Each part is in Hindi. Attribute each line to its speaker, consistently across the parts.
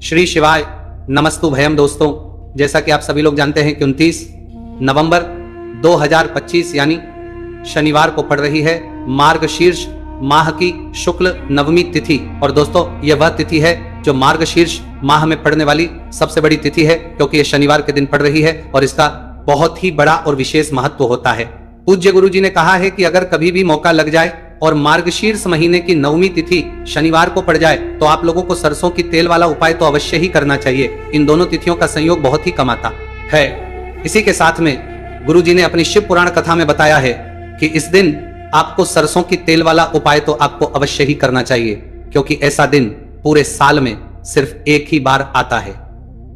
Speaker 1: श्री शिवाय नमस्तु भयम। दोस्तों, जैसा कि आप सभी लोग जानते हैं कि 29 नवंबर 2025 यानी शनिवार को पड़ रही है मार्गशीर्ष माह की शुक्ल नवमी तिथि। और दोस्तों, यह वह तिथि है जो मार्गशीर्ष माह में पड़ने वाली सबसे बड़ी तिथि है, क्योंकि यह शनिवार के दिन पड़ रही है और इसका बहुत ही बड़ा और विशेष महत्व होता है। पूज्य गुरु जी ने कहा है कि अगर कभी भी मौका लग जाए और मार्गशीर्ष महीने की नवमी तिथि शनिवार को पड़ जाए तो आप लोगों को सरसों की तेल वाला उपाय तो अवश्य ही करना चाहिए। इन दोनों तिथियों का संयोग बहुत ही कम आता है। इसी के साथ में गुरु जी ने अपनी शिव पुराण कथा में बताया है कि इस दिन आपको सरसों की तेल वाला उपाय तो आपको अवश्य ही करना चाहिए, क्योंकि ऐसा दिन पूरे साल में सिर्फ एक ही बार आता है।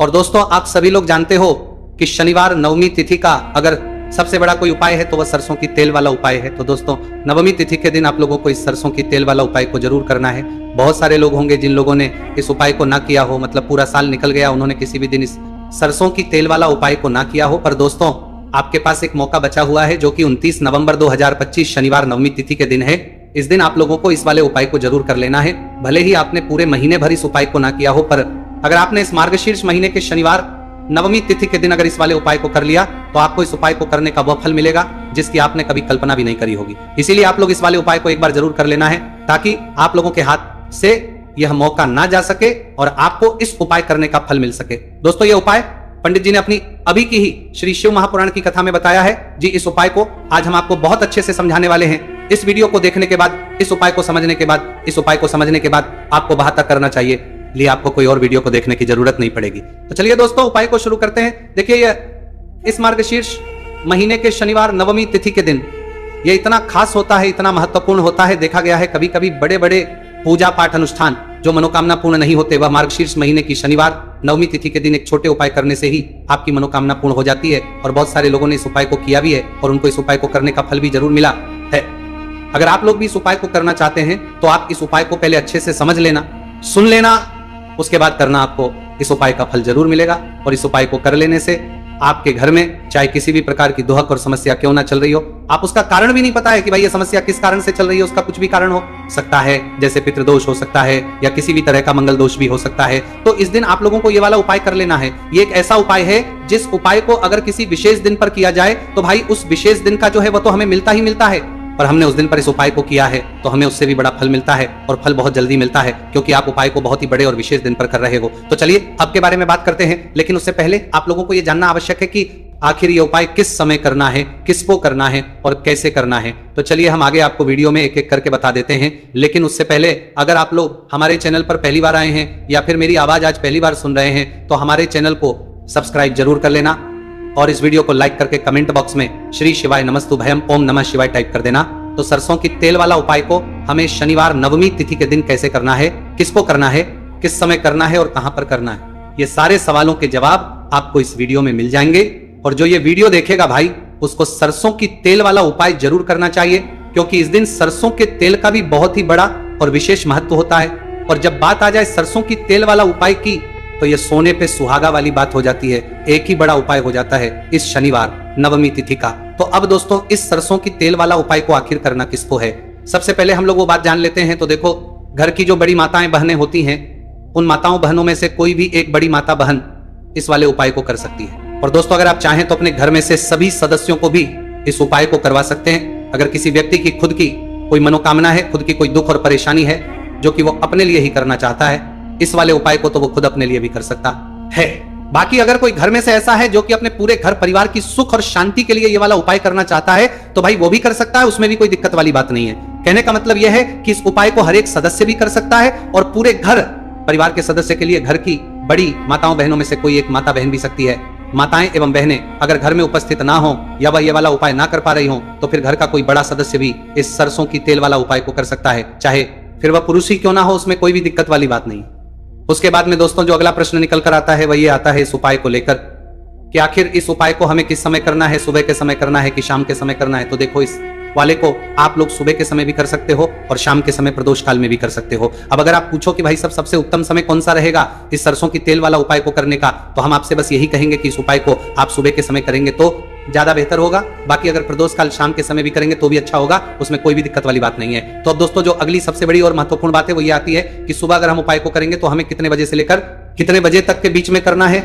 Speaker 1: और दोस्तों, आप सभी लोग जानते हो कि शनिवार नवमी तिथि का अगर सबसे बड़ा कोई उपाय है तो वह सरसों की तेल वाला उपाय है। तो दोस्तों, नवमी तिथि के दिन आप लोगों को इस सरसों की तेल वाला उपाय को जरूर करना है। बहुत सारे लोग होंगे जिन लोगों ने इस उपाय को ना किया हो, मतलब पूरा साल निकल गया, उन्होंने किसी भी दिन इस सरसों की तेल वाला उपाय को ना किया हो। पर दोस्तों, आपके पास एक मौका बचा हुआ है जो कि 29 नवंबर 2025 शनिवार नवमी तिथि के दिन है। इस दिन आप लोगों को इस वाले उपाय को जरूर कर लेना है। भले ही आपने पूरे महीने भर इस उपाय को ना किया हो, पर अगर आपने इस मार्गशीर्ष महीने के शनिवार नवमी तिथि के दिन अगर इस वाले उपाय को कर लिया तो आपको इस उपाय को करने का वह फल मिलेगा जिसकी आपने कभी कल्पना भी नहीं करी होगी। इसीलिए आप लोग इस वाले उपाय को एक बार जरूर कर लेना है, ताकि आप लोगों के हाथ से यह मौका ना जा सके और आपको इस उपाय करने का फल मिल सके। दोस्तों, यह उपाय पंडित जी ने अपनी अभी की ही श्री शिव महापुराण की कथा में बताया है जी। इस उपाय को आज हम आपको बहुत अच्छे से समझाने वाले हैं। इस वीडियो को देखने के बाद, इस उपाय को समझने के बाद, इस उपाय को समझने के बाद आपको बहाता करना चाहिए, लिए आपको कोई और वीडियो को देखने की जरूरत नहीं पड़ेगी। तो चलिए दोस्तों, उपाय को शुरू करते हैं। देखिए, यह इस मार्गशीर्ष महीने के शनिवार नवमी तिथि के दिन यह इतना खास होता है, इतना महत्वपूर्ण होता है। देखा गया है कभी कभी बड़े बड़े पूजा पाठ अनुष्ठान जो मनोकामना पूर्ण नहीं होते, वह मार्गशीर्ष महीने की शनिवार नवमी तिथि के दिन एक छोटे उपाय करने से ही आपकी मनोकामना पूर्ण हो जाती है। और बहुत सारे लोगों ने इस उपाय को किया भी है और उनको इस उपाय को करने का फल भी जरूर मिला है। अगर आप लोग भी इस उपाय को करना चाहते हैं तो आप इस उपाय को पहले अच्छे से समझ लेना, सुन लेना, उसके बाद करना। आपको इस उपाय का फल जरूर मिलेगा। और इस उपाय को कर लेने से आपके घर में चाहे किसी भी प्रकार की दुहक और समस्या क्यों ना चल रही हो, आप उसका कारण भी नहीं पता है कि भाई ये समस्या किस कारण से चल रही है, उसका कुछ भी कारण हो सकता है, जैसे पितृदोष हो सकता है या किसी भी तरह का मंगल दोष भी हो सकता है। तो इस दिन आप लोगों को ये वाला उपाय कर लेना है। ये एक ऐसा उपाय है जिस उपाय को अगर किसी विशेष दिन पर किया जाए तो भाई उस विशेष दिन का जो है वह तो हमें मिलता ही मिलता है। और हमने उस दिन पर इस उपाय को किया है तो हमें उससे भी बड़ा फल मिलता है, और फल बहुत जल्दी मिलता है, क्योंकि आप उपाय को बहुत ही बड़े और विशेष दिन पर कर रहे हो। तो चलिए अब के बारे में बात करते हैं, लेकिन उससे पहले आप लोगों को यह जानना आवश्यक है कि आखिर ये उपाय किस समय करना है, किसको करना है और कैसे करना है। तो चलिए हम आगे आपको वीडियो में एक एक करके बता देते हैं। लेकिन उससे पहले अगर आप लोग हमारे चैनल पर पहली बार आए हैं या फिर मेरी आवाज आज पहली बार सुन रहे हैं तो हमारे चैनल को सब्सक्राइब जरूर कर लेना और इस वीडियो को लाइक करके कमेंट बॉक्स में श्री शिवाय नमस्तु भयम ओम नमः शिवाय टाइप कर देना। तो सरसों की तेल वाला उपाय को हमें शनिवार नवमी तिथि के दिन कैसे करना है, किसको करना है, किस समय करना है और कहां पर करना है, ये सारे सवालों के जवाब आपको इस वीडियो में मिल जाएंगे। और जो ये वीडियो देखेगा भाई, उसको सरसों की तेल वाला उपाय जरूर करना चाहिए, क्योंकि इस दिन सरसों के तेल का भी बहुत ही बड़ा और विशेष महत्व होता है। और जब बात आ जाए सरसों की तेल वाला उपाय की तो यह सोने पे सुहागा वाली बात हो जाती है। एक ही बड़ा उपाय हो जाता है इस शनिवार नवमी तिथि का। तो अब दोस्तों, इस सरसों की तेल वाला उपाय को आखिर करना किसको है, सबसे पहले हम लोग वो बात जान लेते हैं। तो देखो, घर की जो बड़ी माताएं बहनें होती हैं, उन माताओं बहनों में से कोई भी एक बड़ी माता बहन इस वाले उपाय को कर सकती है। और दोस्तों, अगर आप चाहें तो अपने घर में से सभी सदस्यों को भी इस उपाय को करवा सकते हैं। अगर किसी व्यक्ति की खुद की कोई मनोकामना है, खुद की कोई दुख और परेशानी है जो कि वो अपने लिए ही करना चाहता है, इस वाले उपाय को तो वो खुद अपने लिए भी कर सकता है। बाकी अगर कोई घर में से ऐसा है जो कि अपने पूरे घर परिवार की सुख और शांति के लिए ये वाला उपाय करना चाहता है तो भाई वो भी कर सकता है, उसमें भी कोई दिक्कत वाली बात नहीं है। कहने का मतलब यह है कि इस उपाय को हर एक सदस्य भी कर सकता है और पूरे घर परिवार के सदस्य के लिए घर की बड़ी माताओं बहनों में से कोई एक माता बहन भी सकती है। माताएं एवं बहनें अगर घर में उपस्थित ना हो या वह ये वाला उपाय ना कर पा रही हो तो फिर घर का कोई बड़ा सदस्य भी इस सरसों की तेल वाला उपाय को कर सकता है, चाहे फिर वह पुरुष ही क्यों ना हो, उसमें कोई भी दिक्कत वाली बात नहीं। उसके बाद में दोस्तों, जो अगला प्रश्न निकल कर आता है वह ये आता है इस उपाय को लेकर कि आखिर इस उपाय को हमें किस समय करना है, सुबह के समय करना है कि शाम के समय करना है। तो देखो, इस वाले को आप लोग सुबह के समय भी कर सकते हो और शाम के समय प्रदोष काल में भी कर सकते हो। अब अगर आप पूछो कि भाई सबसे उत्तम समय कौन सा रहेगा इस सरसों की तेल वाला उपाय को करने का, तो हम आपसे बस यही कहेंगे कि इस उपाय को आप सुबह के समय करेंगे तो ज्यादा बेहतर होगा। बाकी अगर प्रदोष काल शाम के समय भी करेंगे तो भी अच्छा होगा, उसमें कोई भी दिक्कत वाली बात नहीं है। तो अब दोस्तों, जो अगली सबसे बड़ी और महत्वपूर्ण बात है वो ये आती है कि सुबह अगर हम उपाय को करेंगे तो हमें कितने बजे से लेकर कितने बजे तक के बीच में करना है,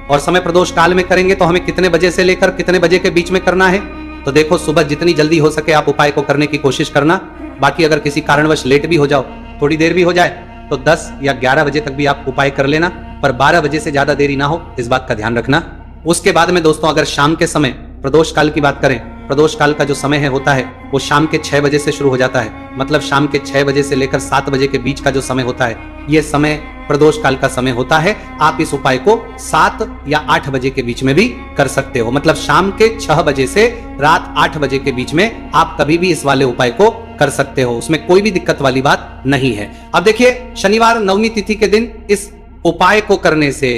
Speaker 1: और समय प्रदोष काल में करेंगे तो हमें कितने बजे से लेकर कितने बजे के बीच में करना है। तो देखो, सुबह जितनी जल्दी हो सके आप उपाय को करने की कोशिश करना। बाकी अगर किसी कारणवश लेट भी हो जाओ, थोड़ी देर भी हो जाए, तो 10 या 11 बजे तक भी आप उपाय कर लेना, पर 12 बजे से ज्यादा देरी ना हो, इस बात का ध्यान रखना। उसके बाद में दोस्तों, अगर शाम के समय प्रदोष काल की बात करें, प्रदोष काल का जो समय है होता है वो शाम के 6 बजे से शुरू हो जाता है। मतलब शाम के 6 बजे से लेकर 7 बजे के बीच का जो समय होता है, ये समय प्रदोष काल का समय होता है। आप इस उपाय को 7 या 8 बजे के बीच में भी कर सकते हो। मतलब शाम के 6 बजे से रात 8 बजे के बीच में आप कभी भी इस वाले उपाय को कर सकते हो, उसमें कोई भी दिक्कत वाली बात नहीं है। अब देखिए, शनिवार नवमी तिथि के दिन इस उपाय को करने से,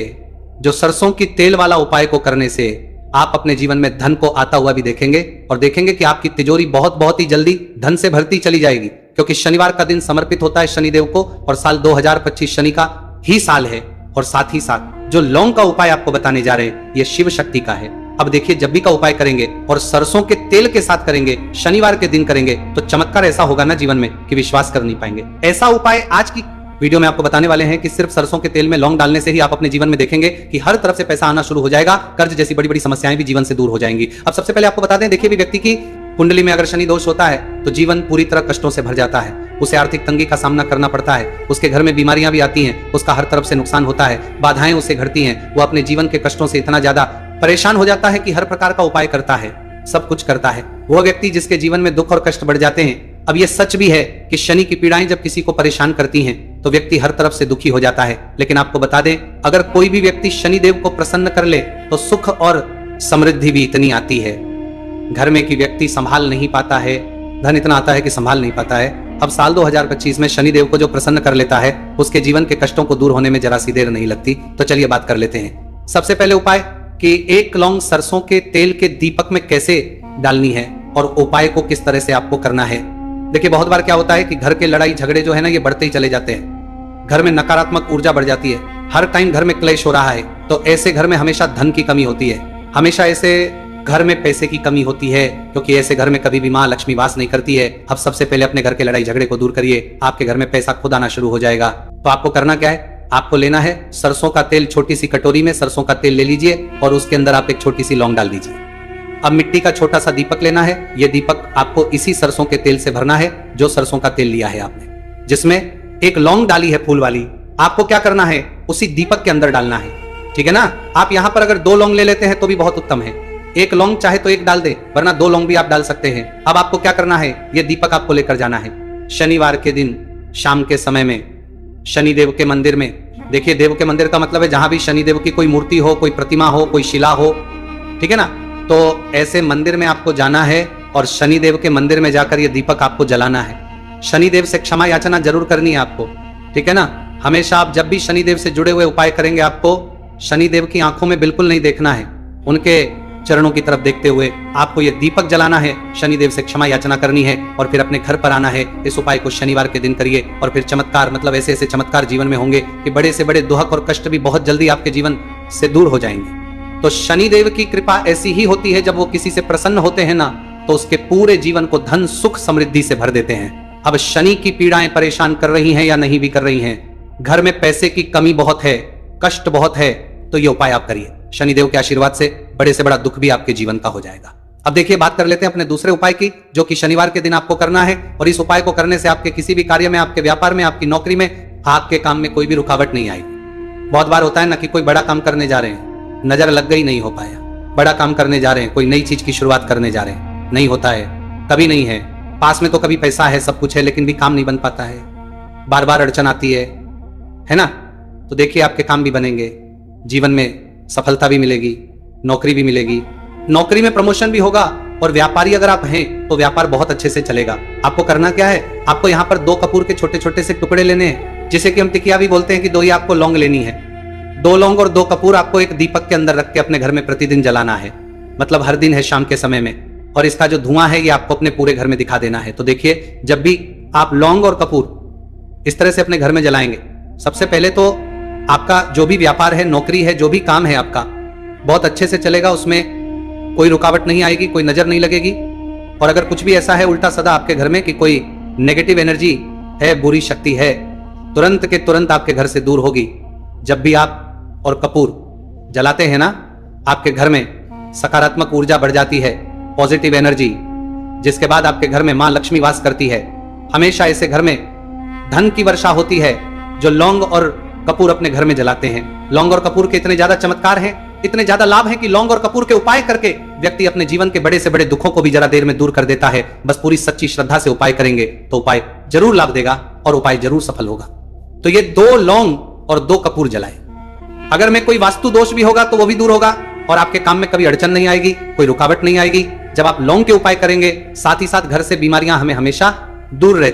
Speaker 1: जो सरसों की तेल वाला उपाय को करने से, आप अपने जीवन में धन को आता हुआ भी देखेंगे, और देखेंगे कि आपकी तिजोरी बहुत ही जल्दी धन से भरती चली जाएगी। क्योंकि शनिवार का दिन समर्पित होता है शनिदेव को, और साल 2025 शनि का ही साल है। और साथ ही साथ जो लौंग का उपाय आपको बताने जा रहे हैं, ये शिव शक्ति का है। अब देखिए, जब भी का उपाय करेंगे और सरसों के तेल के साथ करेंगे, शनिवार के दिन करेंगे, तो चमत्कार ऐसा होगा ना जीवन में कि विश्वास कर नहीं पाएंगे। ऐसा उपाय आज की वीडियो में आपको बताने वाले हैं कि सिर्फ सरसों के तेल में लौंग डालने से ही आप अपने जीवन में देखेंगे कि हर तरफ से पैसा आना शुरू हो जाएगा, कर्ज जैसी बड़ी बड़ी समस्याएं भी जीवन से दूर हो जाएंगी। अब सबसे पहले आपको बता दें, देखिए, भी व्यक्ति की कुंडली में अगर शनि दोष होता है तो जीवन पूरी तरह कष्टों से भर जाता है, उसे आर्थिक तंगी का सामना करना पड़ता है, उसके घर में बीमारियां भी आती हैं, उसका हर तरफ से नुकसान होता है, बाधाएं उसे घटती हैं, वो अपने जीवन के कष्टों से इतना ज्यादा परेशान हो जाता है कि हर प्रकार का उपाय करता है, सब कुछ करता है। वो व्यक्ति जिसके जीवन में दुख और कष्ट बढ़ जाते हैं। अब ये सच भी है कि शनि की पीड़ाएं जब किसी को परेशान करती हैं तो व्यक्ति हर तरफ से दुखी हो जाता है। लेकिन आपको बता दें, अगर कोई भी व्यक्ति शनिदेव को प्रसन्न कर ले तो सुख और समृद्धि भी इतनी आती है, घर में कि व्यक्ति संभाल नहीं पाता है, धन इतना आता है कि संभाल नहीं पाता है। अब साल 2025 में शनिदेव को जो प्रसन्न कर लेता है, उसके जीवन के कष्टों को दूर होने में जरा सी देर नहीं लगती। तो चलिए बात कर लेते हैं। सबसे पहले उपाय कि 1 लौंग सरसों के तेल के दीपक में कैसे डालनी है और उपाय को किस तरह से आपको करना है। देखिए, बहुत बार क्या होता है कि घर के लड़ाई झगड़े जो है ना, ये बढ़ते ही चले जाते हैं, घर में नकारात्मक ऊर्जा बढ़ जाती है, हर टाइम घर में क्लेश हो रहा है, तो ऐसे घर में हमेशा धन की कमी होती है, हमेशा ऐसे घर में पैसे की कमी होती है, क्योंकि ऐसे घर में कभी भी मां लक्ष्मी वास नहीं करती है। अब सबसे पहले अपने घर के लड़ाई झगड़े को दूर करिए, आपके घर में पैसा खुद आना शुरू हो जाएगा। तो आपको करना क्या है, आपको लेना है सरसों का तेल, छोटी सी कटोरी में सरसों का तेल ले लीजिए और उसके अंदर आप एक छोटी सी लौंग डाल दीजिए। अब मिट्टी का छोटा सा दीपक लेना है, यह दीपक आपको इसी सरसों के तेल से भरना है जो सरसों का तेल लिया है आपने, जिसमें एक लौंग डाली है फूल वाली। आपको क्या करना है, उसी दीपक के अंदर डालना है, ठीक है ना। आप यहां पर अगर 2 लौंग ले लेते हैं तो भी बहुत उत्तम है, 1 लौंग चाहे तो 1 डाल दे, वरना 2 लौंग भी आप डाल सकते हैं। अब आपको क्या करना है, यह दीपक आपको लेकर जाना है शनिवार के दिन शाम के समय में शनिदेव के मंदिर में। देखिए, देव के मंदिर का मतलब है जहां भी शनिदेव की कोई मूर्ति हो, कोई प्रतिमा हो, कोई शिला हो, ठीक है ना। तो ऐसे मंदिर में आपको जाना है और शनिदेव के मंदिर में जाकर ये दीपक आपको जलाना है। शनिदेव से क्षमा याचना जरूर करनी है आपको, ठीक है ना। हमेशा आप जब भी शनिदेव से जुड़े हुए उपाय करेंगे, आपको शनिदेव की आंखों में बिल्कुल नहीं देखना है, उनके चरणों की तरफ देखते हुए आपको ये दीपक जलाना है, शनिदेव से क्षमा याचना करनी है और फिर अपने घर पर आना है। इस उपाय को शनिवार के दिन करिए और फिर चमत्कार, मतलब ऐसे ऐसे चमत्कार जीवन में होंगे कि बड़े से बड़े दुख और कष्ट भी बहुत जल्दी आपके जीवन से दूर हो जाएंगे। तो शनिदेव की कृपा ऐसी ही होती है, जब वो किसी से प्रसन्न होते हैं ना, तो उसके पूरे जीवन को धन सुख समृद्धि से भर देते हैं। अब शनि की पीड़ाएं परेशान कर रही हैं या नहीं भी कर रही हैं, घर में पैसे की कमी बहुत है, कष्ट बहुत है, तो ये उपाय आप करिए, शनिदेव के आशीर्वाद से बड़े से बड़ा दुख भी आपके जीवन का हो जाएगा। अब देखिए, बात कर लेते हैं अपने दूसरे उपाय की, जो कि शनिवार के दिन आपको करना है। और इस उपाय को करने से आपके किसी भी कार्य में, आपके व्यापार में, आपकी नौकरी में, आपके काम में कोई भी रुकावट नहीं आएगी। बहुत बार होता है ना कि कोई बड़ा काम करने जा रहे हैं, नजर लग गई, नहीं हो पाया। बड़ा काम करने जा रहे हैं, कोई नई चीज की शुरुआत करने जा रहे हैं, नहीं होता है, कभी नहीं है। पास में तो कभी पैसा है, सब कुछ है, लेकिन भी काम नहीं बन पाता है, बार बार अड़चन आती है ना। तो देखिए, आपके काम भी बनेंगे, जीवन में सफलता भी मिलेगी, नौकरी भी मिलेगी, नौकरी में प्रमोशन भी होगा, और व्यापारी अगर आप हैं तो व्यापार बहुत अच्छे से चलेगा। आपको करना क्या है, आपको यहाँ पर 2 कपूर के छोटे छोटे से टुकड़े लेने हैं, जिसे कि हम टिकिया भी बोलते हैं कि 2 ही आपको लौंग लेनी है। 2 लौंग और 2 कपूर आपको एक दीपक के अंदर रख के अपने घर में प्रतिदिन जलाना है, मतलब हर दिन है शाम के समय में, और इसका जो धुआं है ये आपको अपने पूरे घर में दिखा देना है। तो देखिए, जब भी आप लौंग और कपूर इस तरह से अपने घर में जलाएंगे, सबसे पहले तो आपका जो भी व्यापार है, नौकरी है, जो भी काम है आपका, बहुत अच्छे से चलेगा, उसमें कोई रुकावट नहीं आएगी, कोई नजर नहीं लगेगी। और अगर कुछ भी ऐसा है उल्टा सदा आपके घर में कि कोई नेगेटिव एनर्जी है, बुरी शक्ति है, तुरंत के तुरंत आपके घर से दूर होगी। जब भी आप और कपूर जलाते हैं ना, आपके घर में सकारात्मक ऊर्जा बढ़ जाती है, पॉजिटिव एनर्जी, जिसके बाद आपके घर में मां लक्ष्मी वास करती है। हमेशा ऐसे घर में धन की वर्षा होती है जो लौंग और कपूर अपने घर में जलाते हैं। लौंग और कपूर के इतने ज्यादा चमत्कार हैं, इतने ज्यादा लाभ हैं कि लौंग और कपूर के उपाय करके व्यक्ति अपने जीवन के बड़े से बड़े दुखों को भी जरा देर में दूर कर देता है। बस पूरी सच्ची श्रद्धा से उपाय करेंगे तो उपाय जरूर लाभ देगा और उपाय जरूर सफल होगा। तो ये 2 लौंग और 2 कपूर जलाए। अगर में कोई वास्तु दोष भी होगा तो वो भी दूर होगा और आपके काम में कभी अड़चन नहीं आएगी, कोई रुकावट नहीं आएगी। जब आप लौंग के उपाय करेंगे, साथ ही साथ घर से बीमारियां हमें हमेशा दूर रहती